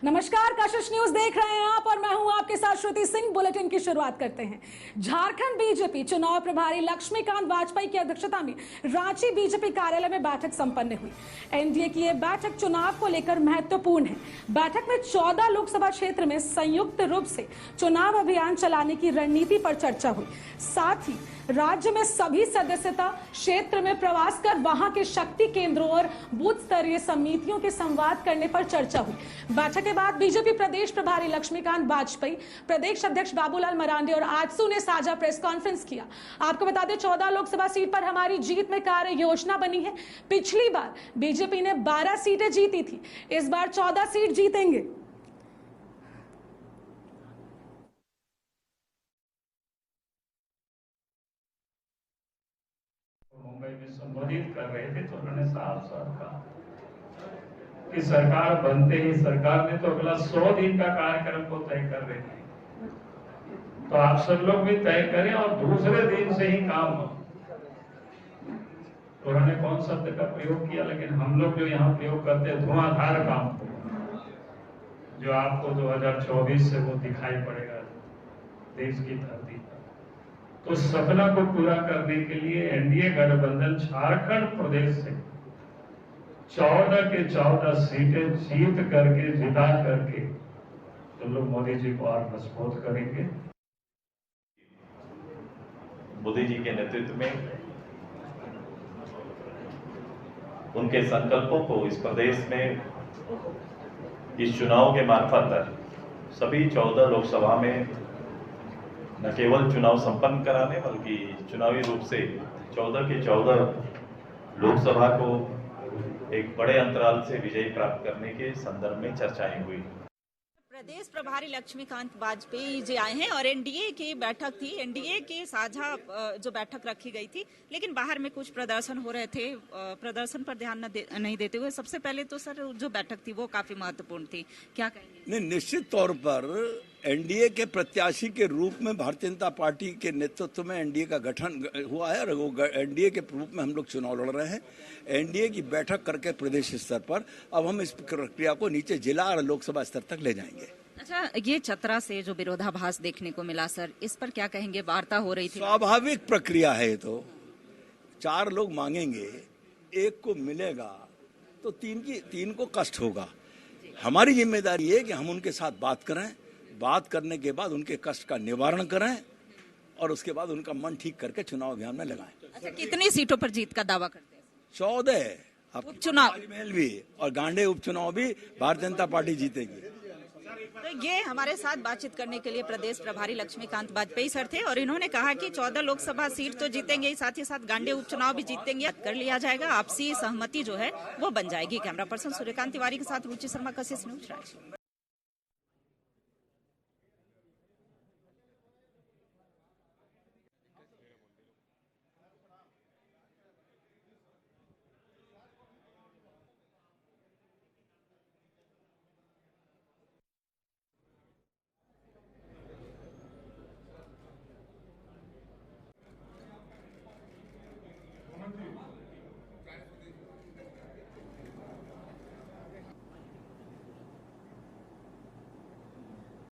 नमस्कार, कशिश न्यूज देख रहे हैं आप और मैं हूं आपके साथ श्रुति सिंह। बुलेटिन की शुरुआत करते हैं। झारखंड बीजेपी चुनाव प्रभारी लक्ष्मीकांत वाजपेयी की अध्यक्षता में रांची बीजेपी कार्यालय में बैठक संपन्न हुई। एनडीए की यह बैठक चुनाव को लेकर महत्वपूर्ण है। बैठक में 14 लोकसभा क्षेत्र में संयुक्त रूप से चुनाव अभियान चलाने की रणनीति पर चर्चा हुई। साथ ही राज्य में सभी सदस्यता क्षेत्र में प्रवास कर वहां के शक्ति केंद्रों और बूथ स्तरीय समितियों के संवाद करने पर चर्चा हुई। बैठक के बाद बीजेपी प्रदेश प्रभारी लक्ष्मीकांत वाजपेयी, प्रदेश अध्यक्ष बाबूलाल मरांडी और आजसू ने साझा प्रेस कॉन्फ्रेंस किया। आपको बता दें, 14 लोकसभा सीट पर हमारी जीत में कार्य योजना बनी है। पिछली बार बीजेपी ने 12 सीटें जीती थी, इस बार 14 सीट जीतेंगे। मुंबई में संबोधित कर रहे थे तो उन्होंने साफ साफ कहा कि सरकार बनते ही सरकार ने तो अगला 100 दिन का कार्यक्रम को तय कर रहे थे, तो आप सब लोग भी तय करें और दूसरे दिन से ही काम हो। तो उन्होंने कौन शब्द का प्रयोग किया, लेकिन हम लोग जो यहाँ प्रयोग करते हैं धुआंधार काम, जो आपको 2024 से वो दिखाई पड़ेगा देश की धरती पर। तो सपना को पूरा करने के लिए एनडीए गठबंधन झारखंड प्रदेश से 14 के 14 सीटें जीत करके, जिता करके तो लोग मोदी जी को और मजबूत करेंगे। मोदी जी के नेतृत्व में उनके संकल्पों को इस प्रदेश में इस चुनाव के मार्फत सभी 14 लोकसभा में न केवल चुनाव संपन्न कराने बल्कि चुनावी रूप से 14 के 14 लोकसभा को एक बड़े अंतराल से विजय प्राप्त करने के संदर्भ में चर्चाएं हुई। प्रदेश प्रभारी लक्ष्मीकांत वाजपेयी जी आए हैं और एनडीए की बैठक थी। एनडीए की साझा जो बैठक रखी गई थी, लेकिन बाहर में कुछ प्रदर्शन हो रहे थे, प्रदर्शन पर ध्यान नहीं देते हुए सबसे पहले तो सर जो बैठक थी वो काफी महत्वपूर्ण थी, क्या कहेंगे? नहीं, निश्चित तौर पर एनडीए के प्रत्याशी के रूप में भारतीय जनता पार्टी के नेतृत्व में एनडीए का गठन हुआ है और वो एनडीए के रूप में हम लोग चुनाव लड़ रहे हैं। एनडीए की बैठक करके प्रदेश स्तर पर अब हम इस प्रक्रिया को नीचे जिला और लोकसभा स्तर तक ले जाएंगे। अच्छा, ये चतरा से जो विरोधाभास देखने को मिला सर, इस पर क्या कहेंगे? वार्ता हो रही थी, स्वाभाविक प्रक्रिया है। तो 4 लोग मांगेंगे, 1 को मिलेगा तो 3 को कष्ट होगा। हमारी जिम्मेदारी है कि हम उनके साथ बात करें, बात करने के बाद उनके कष्ट का निवारण करें और उसके बाद उनका मन ठीक करके चुनाव अभियान में लगाएं। अच्छा, कितनी सीटों पर जीत का दावा करते हैं? 14 उपचुनाव महल भी और गांडे उपचुनाव भी भारतीय जनता पार्टी जीतेगी। तो ये हमारे साथ बातचीत करने के लिए प्रदेश प्रभारी लक्ष्मीकांत वाजपेयी सर थे और इन्होंने कहा कि 14 लोकसभा सीट तो जीतेंगे, साथ ही साथ गांडे उपचुनाव भी जीतेंगे, कर लिया जाएगा। आपसी सहमति जो है वो बन जाएगी। कैमरा पर्सन सूर्यकांत तिवारी के साथ रुचि शर्मा, कशिश न्यूज, रांची।